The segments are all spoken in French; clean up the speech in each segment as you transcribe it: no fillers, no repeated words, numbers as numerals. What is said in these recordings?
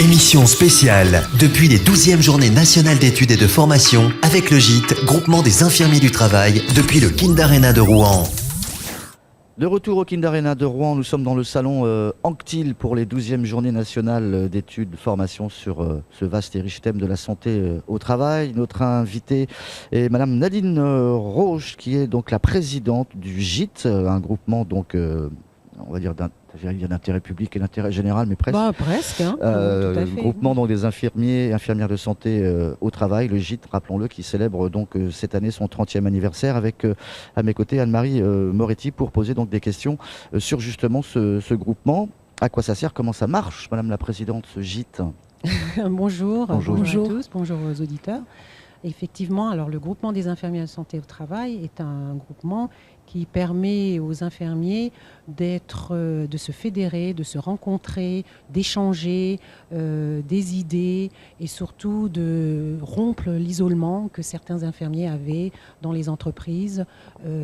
Émission spéciale depuis les 12e journées nationales d'études et de formation avec le GIT, groupement des infirmiers du travail, depuis le Kindarena de Rouen. De retour au Kindarena de Rouen, nous sommes dans le salon Anctil pour les 12e journées nationales d'études, de formation sur ce vaste et riche thème de la santé au travail. Notre invitée est Madame Nadine Roche, qui est donc la présidente du GIT, un groupement donc, on va dire d'intérêt public et d'intérêt général, mais presque. Bah, presque, hein. Tout à fait. Groupement donc des infirmiers et infirmières de santé au travail, le GIT, rappelons-le, qui célèbre donc cette année son 30e anniversaire avec à mes côtés Anne-Marie Moretti pour poser donc des questions sur justement ce groupement. À quoi ça sert? Comment ça marche, Madame la Présidente, ce GIT? Bonjour. Bonjour. Bonjour à tous, bonjour aux auditeurs. Effectivement, alors le groupement des infirmiers de santé au travail est un groupement qui permet aux infirmiers de se fédérer, de se rencontrer, d'échanger des idées et surtout de rompre l'isolement que certains infirmiers avaient dans les entreprises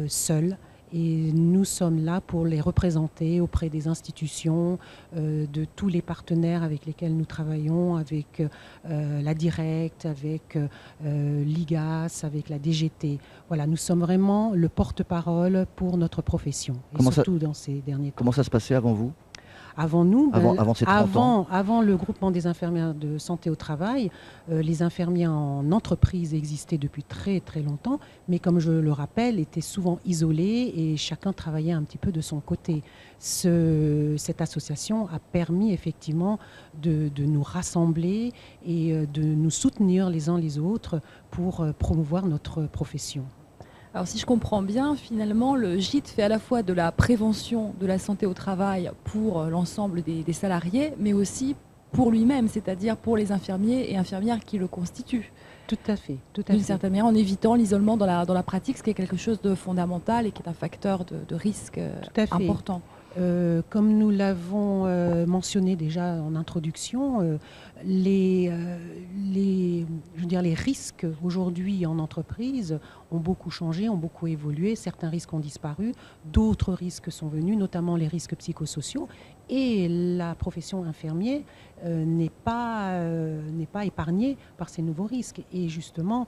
seuls. Et nous sommes là pour les représenter auprès des institutions, de tous les partenaires avec lesquels nous travaillons, avec la Directe, avec l'IGAS, avec la DGT. Voilà, nous sommes vraiment le porte-parole pour notre profession, et surtout dans ces derniers temps. Comment ça se passait avant vous? Avant nous, avant ces 30 ans. Avant le groupement des infirmières de santé au travail, les infirmiers en entreprise existaient depuis très très longtemps, mais comme je le rappelle, étaient souvent isolés et chacun travaillait un petit peu de son côté. Cette association a permis effectivement de nous rassembler et de nous soutenir les uns les autres pour promouvoir notre profession. Alors si je comprends bien, finalement, le GIT fait à la fois de la prévention de la santé au travail pour l'ensemble des salariés, mais aussi pour lui-même, c'est-à-dire pour les infirmiers et infirmières qui le constituent. Tout à fait. D'une certaine manière, en évitant l'isolement dans la pratique, ce qui est quelque chose de fondamental et qui est un facteur de risque important. Comme nous l'avons mentionné déjà en introduction, les risques aujourd'hui en entreprise ont beaucoup changé, ont beaucoup évolué. Certains risques ont disparu, d'autres risques sont venus, notamment les risques psychosociaux. Et la profession infirmier n'est pas épargnée par ces nouveaux risques. Et justement,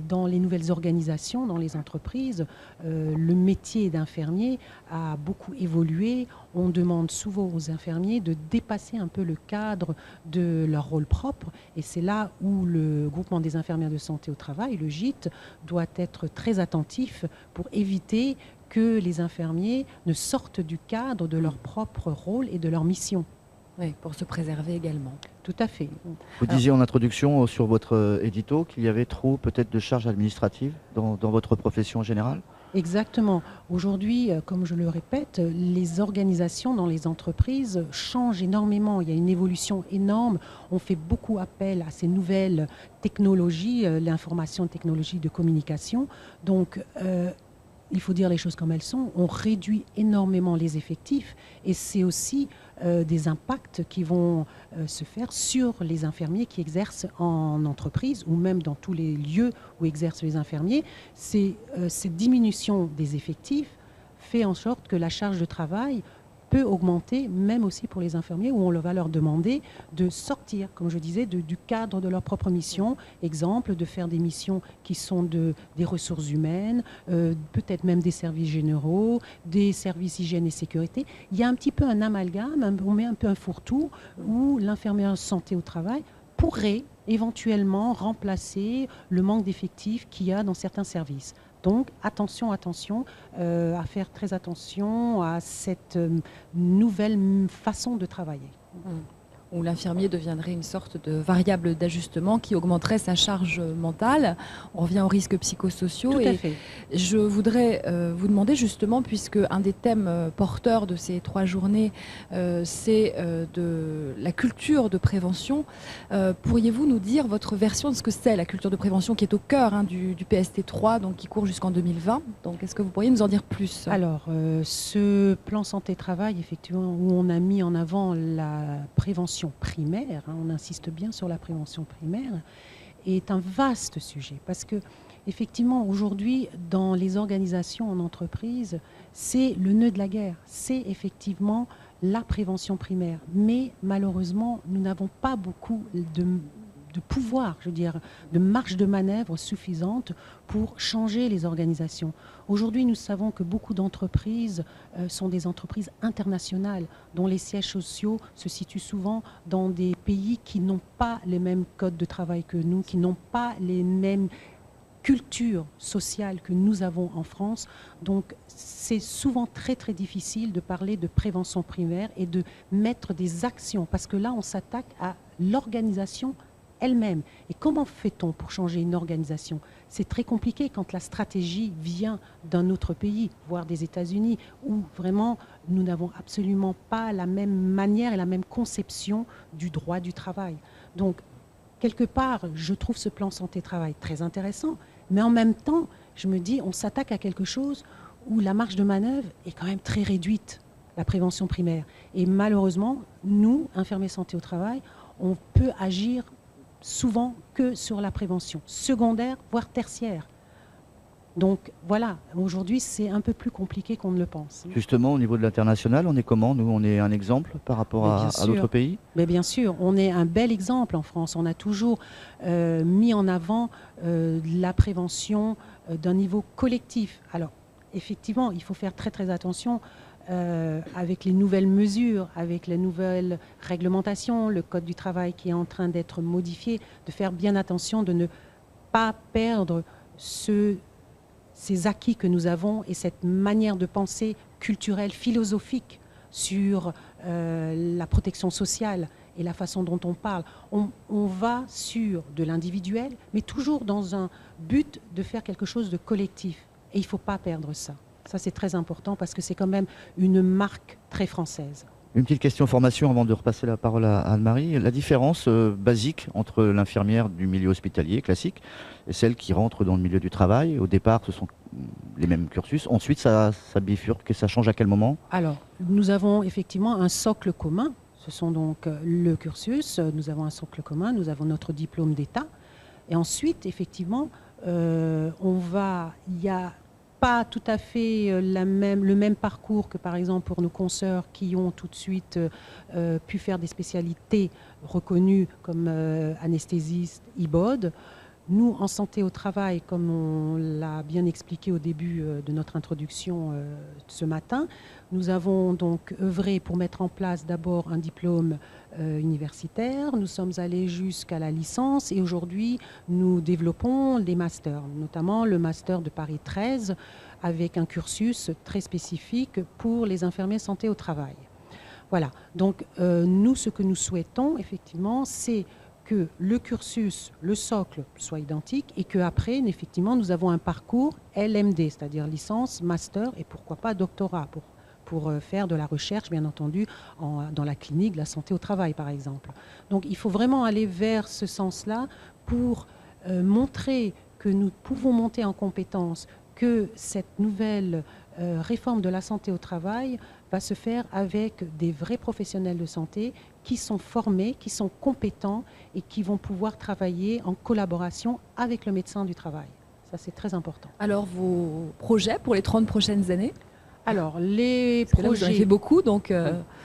dans les nouvelles organisations, dans les entreprises, le métier d'infirmier a beaucoup évolué. On demande souvent aux infirmiers de dépasser un peu le cadre de leur rôle propre. Et c'est là où le groupement des infirmières de santé au travail, le GIT, doit être très attentif pour éviter que les infirmiers ne sortent du cadre de leur propre rôle et de leur mission. Oui, pour se préserver également. Tout à fait. Vous disiez en introduction sur votre édito qu'il y avait trop peut-être de charges administratives dans votre profession générale? Exactement. Aujourd'hui, comme je le répète, les organisations dans les entreprises changent énormément. Il y a une évolution énorme. On fait beaucoup appel à ces nouvelles technologies, l'information, technologie de communication. Donc, il faut dire les choses comme elles sont. On réduit énormément les effectifs et c'est aussi des impacts qui vont se faire sur les infirmiers qui exercent en entreprise ou même dans tous les lieux où exercent les infirmiers. Cette diminution des effectifs fait en sorte que la charge de travail peut augmenter, même aussi pour les infirmiers, où on va leur demander de sortir, comme je disais, du cadre de leur propre mission. Exemple, de faire des missions qui sont des ressources humaines, peut-être même des services généraux, des services hygiène et sécurité. Il y a un petit peu un amalgame, on met un peu un fourre-tout, où l'infirmière santé au travail pourrait éventuellement remplacer le manque d'effectifs qu'il y a dans certains services. Donc attention, à faire très attention à cette nouvelle façon de travailler. Où l'infirmier deviendrait une sorte de variable d'ajustement qui augmenterait sa charge mentale. On revient aux risques psychosociaux. Tout à fait. Je voudrais vous demander justement, puisque un des thèmes porteurs de ces 3 journées, c'est de la culture de prévention. Pourriez-vous nous dire votre version de ce que c'est la culture de prévention qui est au cœur du PST3, donc qui court jusqu'en 2020. Donc, est-ce que vous pourriez nous en dire plus? Alors, ce plan santé-travail, effectivement, où on a mis en avant la prévention primaire, on insiste bien sur la prévention primaire, est un vaste sujet parce que effectivement aujourd'hui dans les organisations en entreprise, c'est le nœud de la guerre, c'est effectivement la prévention primaire. Mais malheureusement, nous n'avons pas beaucoup de pouvoir, je veux dire, de marge de manœuvre suffisante pour changer les organisations. Aujourd'hui, nous savons que beaucoup d'entreprises sont des entreprises internationales dont les sièges sociaux se situent souvent dans des pays qui n'ont pas les mêmes codes de travail que nous, qui n'ont pas les mêmes cultures sociales que nous avons en France. Donc, c'est souvent très, très difficile de parler de prévention primaire et de mettre des actions, parce que là, on s'attaque à l'organisation elle-même. Et comment fait-on pour changer une organisation? C'est très compliqué quand la stratégie vient d'un autre pays, voire des États-Unis, où vraiment nous n'avons absolument pas la même manière et la même conception du droit du travail. Donc, quelque part, je trouve ce plan santé-travail très intéressant, mais en même temps, je me dis, on s'attaque à quelque chose où la marge de manœuvre est quand même très réduite, la prévention primaire. Et malheureusement, nous, infirmiers santé au travail, on peut agir souvent que sur la prévention, secondaire, voire tertiaire. Donc voilà, aujourd'hui c'est un peu plus compliqué qu'on ne le pense. Justement, au niveau de l'international, on est comment? Nous, on est un exemple par rapport à d'autres pays? Mais bien sûr, on est un bel exemple en France. On a toujours mis en avant la prévention d'un niveau collectif. Alors, effectivement, il faut faire très très attention avec les nouvelles mesures, avec les nouvelles réglementations, le Code du travail qui est en train d'être modifié, de faire bien attention de ne pas perdre ces acquis que nous avons et cette manière de penser culturelle, philosophique sur la protection sociale et la façon dont on parle. On va sur de l'individuel, mais toujours dans un but de faire quelque chose de collectif. Et il ne faut pas perdre ça. Ça, c'est très important parce que c'est quand même une marque très française. Une petite question formation avant de repasser la parole à Anne-Marie. La différence basique entre l'infirmière du milieu hospitalier classique et celle qui rentre dans le milieu du travail, au départ, ce sont les mêmes cursus. Ensuite, ça bifurque et ça change à quel moment? Alors, nous avons effectivement un socle commun. Ce sont donc le cursus. Nous avons un socle commun. Nous avons notre diplôme d'État. Et ensuite, effectivement, il y a pas tout à fait le même parcours que par exemple pour nos consoeurs qui ont tout de suite pu faire des spécialités reconnues comme anesthésiste, IBOD. Nous, en santé au travail, comme on l'a bien expliqué au début de notre introduction ce matin, nous avons donc œuvré pour mettre en place d'abord un diplôme universitaire. Nous sommes allés jusqu'à la licence et aujourd'hui, nous développons des masters, notamment le master de Paris 13 avec un cursus très spécifique pour les infirmiers santé au travail. Voilà, donc nous, ce que nous souhaitons effectivement, c'est que le cursus, le socle soit identique et qu'après, effectivement, nous avons un parcours LMD, c'est-à-dire licence, master et pourquoi pas doctorat pour faire de la recherche, bien entendu, dans la clinique de la santé au travail, par exemple. Donc, il faut vraiment aller vers ce sens-là pour montrer que nous pouvons monter en compétence, que cette nouvelle réforme de la santé au travail va se faire avec des vrais professionnels de santé qui sont formés, qui sont compétents et qui vont pouvoir travailler en collaboration avec le médecin du travail. Ça, c'est très important. Alors, vos projets pour les 30 prochaines années? Alors, les projets... Là, vous en avez fait beaucoup, donc...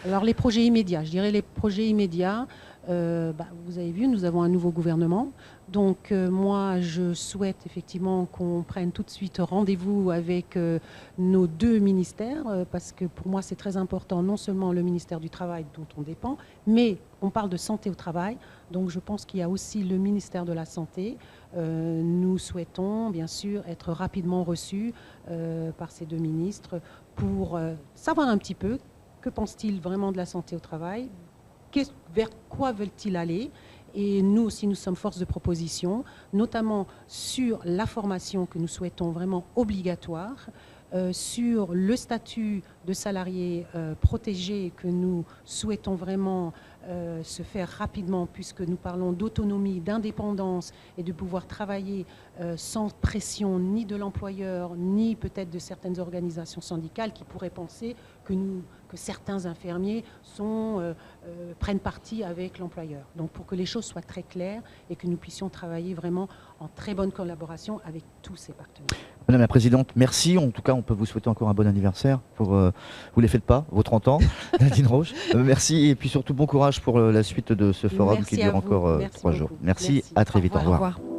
Alors, les projets immédiats, je dirais les projets immédiats. Vous avez vu, nous avons un nouveau gouvernement. Donc, moi, je souhaite effectivement qu'on prenne tout de suite rendez-vous avec nos deux ministères, parce que pour moi, c'est très important, non seulement le ministère du Travail dont on dépend, mais on parle de santé au travail. Donc, je pense qu'il y a aussi le ministère de la Santé. Nous souhaitons, bien sûr, être rapidement reçus par ces deux ministres pour savoir un petit peu que pensent-ils vraiment de la santé au travail, vers quoi veulent-ils aller. Et nous aussi, nous sommes force de proposition, notamment sur la formation que nous souhaitons vraiment obligatoire, sur le statut de salarié protégé que nous souhaitons vraiment se faire rapidement, puisque nous parlons d'autonomie, d'indépendance et de pouvoir travailler sans pression ni de l'employeur, ni peut-être de certaines organisations syndicales qui pourraient penser que certains infirmiers prennent parti avec l'employeur. Donc pour que les choses soient très claires et que nous puissions travailler vraiment en très bonne collaboration avec tous ces partenaires. Madame la Présidente, merci. En tout cas, on peut vous souhaiter encore un bon anniversaire. Vous ne les faites pas, vos 30 ans, Nadine Roche. Merci et puis surtout bon courage pour la suite de ce forum Merci qui dure à vous. encore Merci 3 jours. beaucoup. Merci, Merci. à très vite. Au revoir. Au revoir.